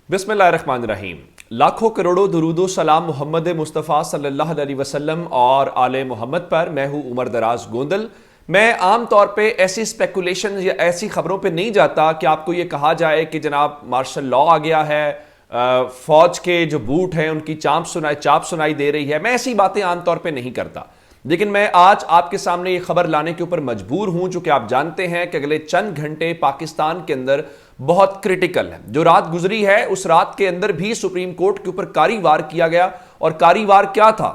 बिस्मिल्लाहिर्रहमानिर्रहीम। लाखों करोड़ों दुरूदो सलाम मोहम्मद मुस्तफ़ा सल्लल्लाहु अलैहि वसल्लम और आले मोहम्मद पर। मैं हूँ उमर दराज गोंदल। मैं आम तौर पे ऐसी स्पेकुलेशन या ऐसी खबरों पे नहीं जाता कि आपको ये कहा जाए कि जनाब मार्शल लॉ आ गया है, फौज के जो बूट हैं उनकी चाप सुनाई दे रही है। मैं ऐसी बातें आमतौर पे नहीं करता, लेकिन मैं आज आपके सामने ये खबर लाने के ऊपर मजबूर हूं, चूंकि आप जानते हैं कि अगले चंद घंटे पाकिस्तान के अंदर बहुत क्रिटिकल है। जो रात गुजरी है उस रात के अंदर भी सुप्रीम कोर्ट के ऊपर कारी वार किया गया। और कारी वार क्या था?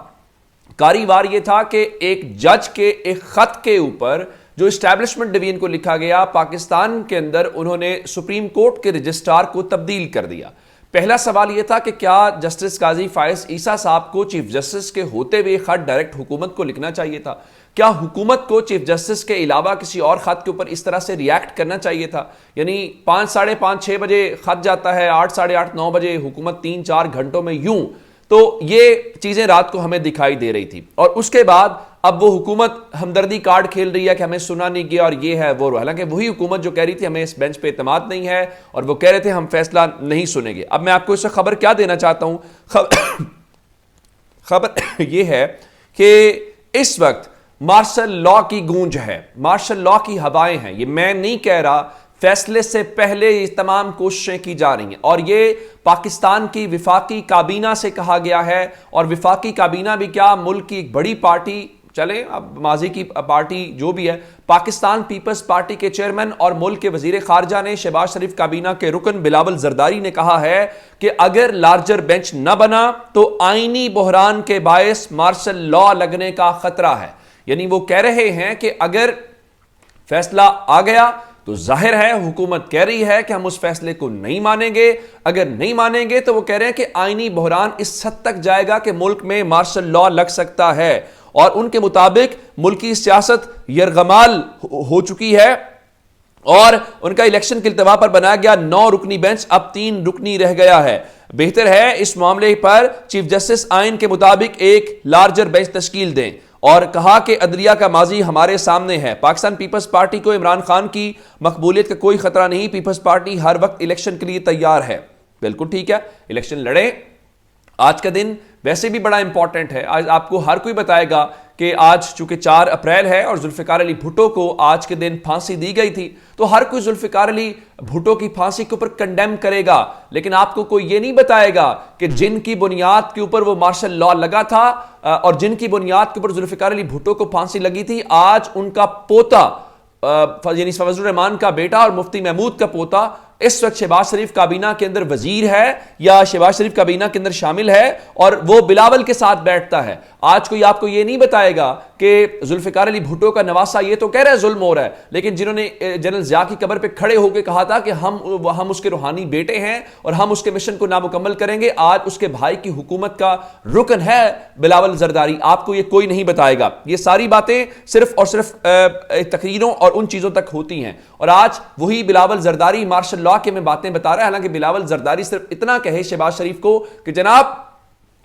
कारी वार यह था कि एक जज के एक खत के ऊपर जो इस्टेब्लिशमेंट डिवीजन को लिखा गया पाकिस्तान के अंदर, उन्होंने सुप्रीम कोर्ट के रजिस्ट्रार को तब्दील कर दिया। पहला सवाल यह था कि क्या जस्टिस काजी फायज ईसा साहब को चीफ जस्टिस के होते हुए खत डायरेक्ट हुकूमत को लिखना चाहिए था? क्या हुकूमत को चीफ जस्टिस के अलावा किसी और खत के ऊपर इस तरह से रिएक्ट करना चाहिए था? यानी 5, साढ़े 5, 6 बजे खत जाता है, 8, साढ़े 8, 9 बजे हुकूमत 3-4 घंटों में यूं। तो ये चीजें रात को हमें दिखाई दे रही थी। और उसके बाद अब वो हुकूमत हमदर्दी कार्ड खेल रही है कि हमें सुना नहीं गया और ये है वो। हालांकि वही हुकूमत जो कह रही थी हमें इस बेंच पे इत्मीनान नहीं है और वो कह रहे थे हम फैसला नहीं सुनेंगे। अब मैं आपको इससे खबर क्या देना चाहता हूं? खबर ये है कि इस वक्त मार्शल लॉ की गूंज है, मार्शल लॉ की हवाएं हैं। ये मैं नहीं कह रहा, फैसले से पहले ये तमाम कोशिशें की जा रही हैं और ये पाकिस्तान की विफाकी काबीना से कहा गया है। और विफाकी काबीना भी क्या, मुल्क की एक बड़ी पार्टी, चले अब माजी की पार्टी जो भी है, पाकिस्तान पीपल्स पार्टी के चेयरमैन और मुल्क के वजीर खारजा ने शहबाज शरीफ काबीना के रुकन बिलावल जरदारी ने कहा है कि अगर लार्जर बेंच न बना तो आईनी बहरान के बायस मार्शल लॉ लगने का खतरा है। यानी वो कह रहे हैं कि अगर फैसला आ गया तो जाहिर है हुकूमत कह रही है कि हम उस फैसले को नहीं मानेंगे। अगर नहीं मानेंगे तो वो कह रहे हैं कि आईनी बहरान इस हद तक जाएगा कि मुल्क में मार्शल लॉ लग सकता है। और उनके मुताबिक मुल्क की सियासत यरगमाल हो चुकी है और उनका इलेक्शन के इल्तवा पर बनाया गया 9 रुकनी बेंच अब 3 रुकनी रह गया है। बेहतर है इस मामले पर चीफ जस्टिस आइन के मुताबिक एक लार्जर बेंच तश्कील दें। और कहा कि अदलिया का माजी हमारे सामने है। पाकिस्तान पीपल्स पार्टी को इमरान खान की मकबूलियत का कोई खतरा नहीं, पीपल्स पार्टी हर वक्त इलेक्शन के लिए तैयार है। बिल्कुल ठीक है, इलेक्शन लड़े। आज का दिन वैसे भी बड़ा इंपॉर्टेंट है। आज आपको हर कोई बताएगा कि आज चूंकि 4 अप्रैल है और जुल्फिकार अली भुट्टो को आज के दिन फांसी दी गई थी, तो हर कोई जुल्फिकार अली भुट्टो की फांसी के ऊपर कंडेम करेगा। लेकिन आपको कोई ये नहीं बताएगा कि जिनकी बुनियाद के ऊपर वो मार्शल लॉ लगा था और जिनकी बुनियाद के ऊपर जुल्फिकार अली भुट्टो को फांसी लगी थी, आज उनका पोता यानी फजलुर रहमान का बेटा और मुफ्ती महमूद का पोता इस वक्त शहबाज शरीफ काबीना के अंदर वजीर है या शहबाज शरीफ काबीना के अंदर शामिल है और वो बिलावल के साथ बैठता है। आज कोई आपको ये नहीं बताएगा कि जुल्फिकार अली भुट्टो का नवासा ये तो कह रहा है जुल्म हो रहा है, लेकिन जिन्होंने जनरल ज़िया की कब्र पे खड़े होकर कहा था कि हम उसके रूहानी बेटे हैं और हम उसके मिशन को नामुकम्मल करेंगे, आज उसके भाई की हुकूमत का रुकन है बिलावल जरदारी। आपको ये कोई नहीं बताएगा। ये सारी बातें सिर्फ और सिर्फ तकरीरों और उन चीजों तक होती हैं। और आज वही बिलावल जरदारी मार्शल लॉ के में बातें बता रहा है। हालांकि बिलावल जरदारी सिर्फ इतना कहे शहबाज शरीफ को कि जनाब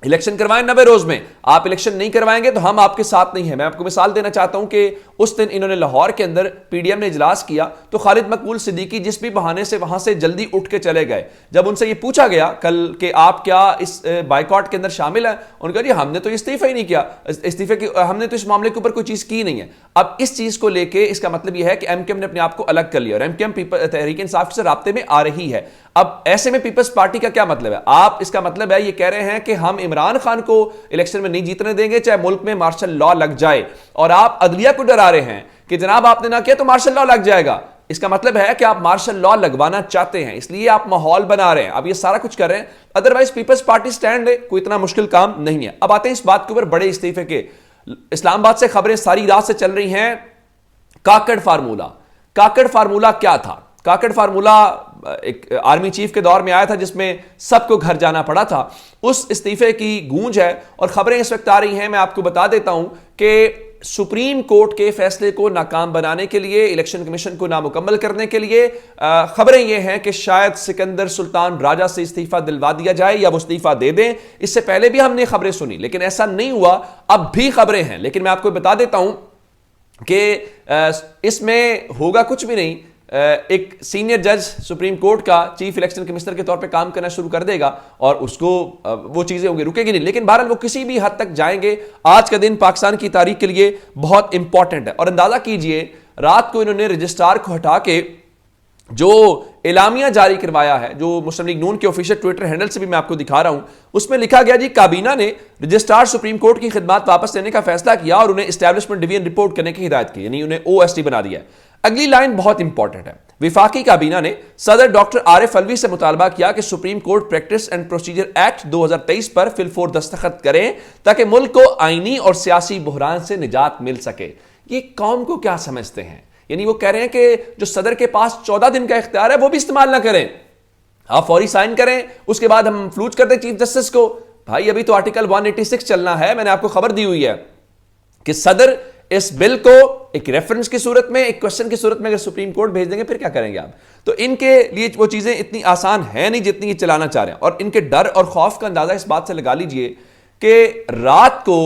इलेक्शन करवाएं 90 रोज में, आप इलेक्शन नहीं करवाएंगे तो हम आपके साथ नहीं है। मैं आपको मिसाल देना चाहता हूं कि उस दिन इन्होंने लाहौर के अंदर पीडीएम ने इजलास किया तो खालिद मकबूल सिद्दीकी जिस भी बहाने से वहां से जल्दी उठ के चले गए। जब उनसे ये पूछा गया कल कि आप क्या इस बाइकॉट के अंदर शामिल हैं, उन्होंने कहा जी हमने तो इस्तीफा ही नहीं किया, इस्तीफे की हमने तो इस मामले के ऊपर कोई चीज की नहीं है। अब इस चीज को लेके इसका मतलब यह है कि एमकेएम ने अपने आप को अलग कर लिया और एमकेएम तहरीक इंसाफ से राब्ते में आ रही है। अब ऐसे में पीपल्स पार्टी का क्या मतलब है? आप इसका मतलब है ये कह रहे हैं कि हम इमरान खान को इलेक्शन में नहीं जीतने देंगे चाहे मुल्क में मार्शल लॉ लग जाए, और आप अदलिया को डरा रहे हैं कि जनाब आपने ना किया तो मार्शल लॉ लग जाएगा। इसका मतलब है कि आप मार्शल लॉ लगवाना चाहते हैं, इसलिए आप माहौल बना रहे हैं, आप ये सारा कुछ कर रहे हैं। अदरवाइज पीपल्स पार्टी स्टैंड ले, कोई इतना मुश्किल काम नहीं है। अब आते हैं इस बात के ऊपर बड़े इस्तीफे के। इस्लामाबाद से खबरें सारी रात से चल रही हैं। काकड़ फार्मूला, काकड़ फार्मूला क्या था? काकड़ फार्मूला एक आर्मी चीफ के दौर में आया था जिसमें सबको घर जाना पड़ा था। उस इस्तीफे की गूंज है और खबरें इस वक्त आ रही हैं। मैं आपको बता देता हूं कि सुप्रीम कोर्ट के फैसले को नाकाम बनाने के लिए, इलेक्शन कमीशन को नामुकम्मल करने के लिए खबरें यह हैं कि शायद सिकंदर सुल्तान राजा से इस्तीफा दिलवा दिया जाए या वो इस्तीफा दे दें। इससे पहले भी हमने खबरें सुनी लेकिन ऐसा नहीं हुआ। अब भी खबरें हैं लेकिन मैं आपको बता देता हूं कि इसमें होगा कुछ भी नहीं। एक सीनियर जज सुप्रीम कोर्ट का चीफ इलेक्शन कमिश्नर के तौर पे काम करना शुरू कर देगा और उसको वो चीजें होंगी, रुकेगी नहीं। लेकिन बहरहाल वो किसी भी हद तक जाएंगे। आज का दिन पाकिस्तान की तारीख के लिए बहुत इंपॉर्टेंट है। और अंदाजा कीजिए, रात को इन्होंने रजिस्ट्रार को हटा के जो एलामिया जारी करवाया है, जो मुस्लिम लीग नून के ऑफिशियल ट्विटर हैंडल से भी मैं आपको दिखा रहा हूं, उसमें लिखा गया जी, काबीना ने रजिस्ट्रार सुप्रीम कोर्ट की खिदमत वापस लेने का फैसला किया और उन्हें एस्टैब्लिशमेंट डिवीजन रिपोर्ट करने की हिदायत की, यानी उन्हें OST बना दिया है। अगली लाइन बहुत इंपॉर्टेंट है। विफाकी काबीना ने सदर डॉक्टर आरिफ अलवी से मुतालबा किया कि supreme court practice and procedure act 2023 पर फिलफोर दस्तखत करें ताकि मुल्क को आईनी और सियासी बुहरान से निजात मिल सके। ये कौम को क्या समझते हैं? यानी वो कह रहे हैं कि जो सदर के पास 14 दिन का इख्तियार है वो भी इस्तेमाल ना करें, आप फौरी साइन करें, उसके बाद हम फ्लूज कर दें चीफ जस्टिस को। भाई अभी तो आर्टिकल 186 चलना है। मैंने आपको खबर दी हुई है कि सदर इस बिल को एक रेफरेंस की सूरत में, एक क्वेश्चन की सूरत में अगर सुप्रीम कोर्ट भेज देंगे, फिर क्या करेंगे आप? तो इनके लिए वो चीजें इतनी आसान है नहीं जितनी ये चलाना चाह रहे हैं। और इनके डर और खौफ का अंदाजा इस बात से लगा लीजिए कि रात को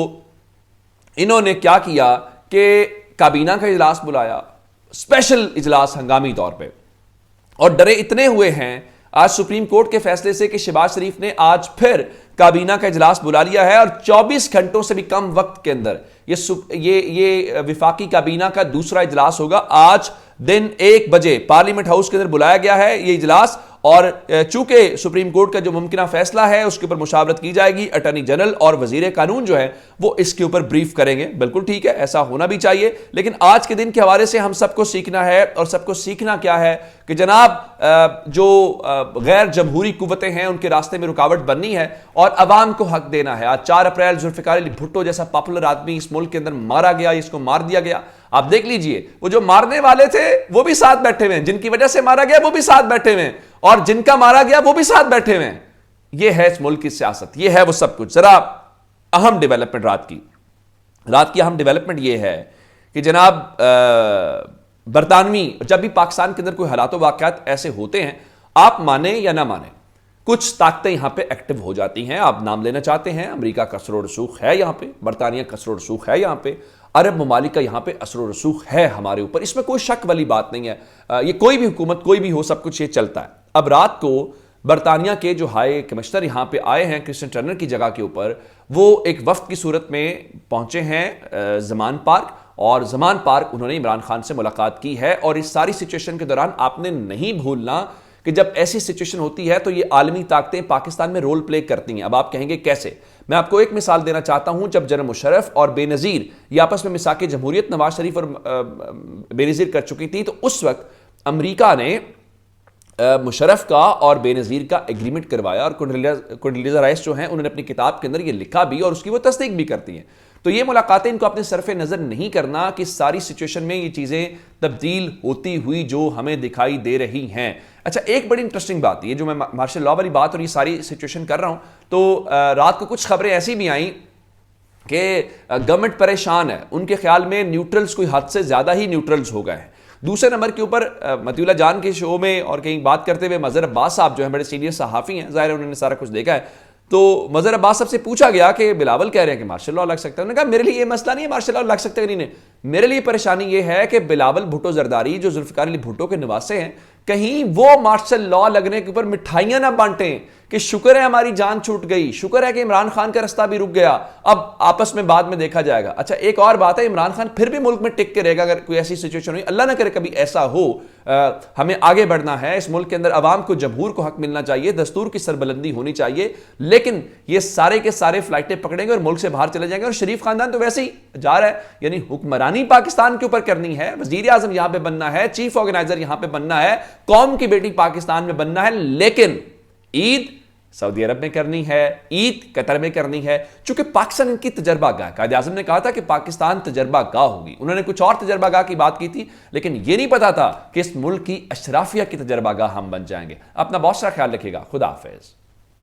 इन्होंने क्या किया कि काबीना का इजलास बुलाया, स्पेशल इजलास हंगामी तौर पे, और डरे इतने हुए हैं आज सुप्रीम कोर्ट के फैसले से कि शहबाज शरीफ ने आज फिर काबीना का इजलास बुला लिया है और 24 घंटों से भी कम वक्त के अंदर ये विफाकी काबीना का दूसरा इजलास होगा। आज दिन 1 बजे पार्लियामेंट हाउस के अंदर बुलाया गया है ये इजलास, और चूंकि सुप्रीम कोर्ट का जो मुमकिन फैसला है उसके ऊपर मुशावरत की जाएगी। अटॉर्नी जनरल और वजीर कानून जो है वो इसके ऊपर ब्रीफ करेंगे। बिल्कुल ठीक है, ऐसा होना भी चाहिए। लेकिन आज के दिन के हवाले से हम सबको सीखना है, और सबको सीखना क्या है कि जनाब जो गैर जमहूरी कुव्वतें हैं उनके रास्ते में रुकावट बननी है और अवाम को हक देना है। आज 4 अप्रैल जुल्फिकार अली भुट्टो जैसा पॉपुलर आदमी इस मुल्क के अंदर मारा गया, इसको मार दिया गया। आप देख लीजिए, वो जो मारने वाले थे वो भी साथ बैठे हुए हैं, जिनकी वजह से मारा गया वो भी साथ बैठे हुए हैं, और जिनका मारा गया वो भी साथ बैठे हुए हैं। ये है इस मुल्क की सियासत, ये है वो सब कुछ। जरा अहम डेवलपमेंट रात की अहम डेवलपमेंट ये है कि जनाब बरतानवी, जब भी पाकिस्तान के अंदर कोई हालात वाकयात ऐसे होते हैं, आप माने या ना माने, कुछ ताकतें यहां पे एक्टिव हो जाती हैं। आप नाम लेना चाहते हैं, अमेरिका का असर रसूख है यहां पे, बरतानिया का असर रसूख है यहां पे, अरब ममालिक का यहां पे असर रसूख है हमारे ऊपर, इसमें कोई शक वाली बात नहीं है। ये कोई भी हुकूमत कोई भी हो, सब कुछ ये चलता है। अब रात को बरतानिया के जो हाई कमिश्नर यहां पे आए हैं क्रिस्टियन टर्नर की जगह के ऊपर, वो एक वफ्द की सूरत में पहुंचे हैं जमान पार्क, और जमान पार्क उन्होंने इमरान खान से मुलाकात की है। और इस सारी सिचुएशन के दौरान आपने नहीं भूलना कि जब ऐसी सिचुएशन होती है तो ये आलमी ताकतें पाकिस्तान में रोल प्ले करती हैं। अब आप कहेंगे कैसे? मैं आपको एक मिसाल देना चाहता हूं। जब जनरल मुशर्रफ और बेनजीर ये आपस में मिसाक जमहूरियत नवाज शरीफ और बेनजीर कर चुकी थी, तो उस वक्त अमेरिका ने मुशर्रफ का और बेनजीर का एग्रीमेंट करवाया, और कोंडोलीजा राइस जो हैं उन्होंने अपनी किताब के अंदर ये लिखा भी और उसकी वो तस्दीक भी करती हैं। तो ये मुलाकातें इनको अपने सरफे नजर नहीं करना कि सारी सिचुएशन में ये चीजें तब्दील होती हुई जो हमें दिखाई दे रही हैं। अच्छा, एक बड़ी इंटरेस्टिंग बात, ये जो मैं मार्शल लॉ वाली बात और ये सारी सिचुएशन कर रहा हूं, तो रात को कुछ खबरें ऐसी भी आई कि गवर्नमेंट परेशान है, उनके ख्याल में न्यूट्रल्स कोई हद से ज्यादा ही न्यूट्रल्स हो गए हैं। दूसरे नंबर के ऊपर मतीउल्लाह जान के शो में और कहीं बात करते हुए मजहर अब्बास साहब जो हैं बड़े सीनियर सहाफ़ी हैं, ज़ाहिर है उन्होंने सारा कुछ देखा है, तो मजहर अब्बास साहब से पूछा गया कि बिलावल कह रहे हैं कि मार्शल लॉ लग सकता है। उन्होंने कहा मेरे लिए ये मसला नहीं है मार्शल लॉ लग सकता है नहीं, मेरे लिए परेशानी ये है कि बिलावल भुट्टो जरदारी जो जुल्फिकार अली भुट्टो के निवासे हैं, कहीं वो मार्शल लॉ लगने के ऊपर मिठाइयां ना बांटें कि शुक्र है हमारी जान छूट गई, शुक्र है कि इमरान खान का रास्ता भी रुक गया, अब आपस में बाद में देखा जाएगा। अच्छा, एक और बात है, इमरान खान फिर भी मुल्क में टिक के रहेगा अगर कोई ऐसी सिचुएशन हुई, अल्लाह ना करे कभी ऐसा हो। हमें आगे बढ़ना है, इस मुल्क के अंदर अवाम को, जमहूर को हक मिलना चाहिए, दस्तूर की सरबलंदी होनी चाहिए। लेकिन ये सारे के सारे फ्लाइटें पकड़ेंगे और मुल्क से बाहर चले जाएंगे। और शरीफ खानदान तो वैसे ही जा रहा है, यानी हुक्मरानी पाकिस्तान के ऊपर करनी है, वजीर आजम यहां पर बनना है, चीफ ऑर्गेनाइजर यहां पर बनना है, कौम की बेटी पाकिस्तान में बनना है। लेकिन ईद सऊदी अरब में करनी है, ईद कतर में करनी है, चूंकि पाकिस्तान इनकी तजर्बा गाह। कायदे आज़म ने कहा था कि पाकिस्तान तजर्बा गाह होगी, उन्होंने कुछ और तजर्बा गाह की बात की थी, लेकिन यह नहीं पता था कि इस मुल्क की अशराफिया की तजर्बा गाह हम बन जाएंगे। अपना बहुत सारा ख्याल रखिएगा। खुदा हाफिज।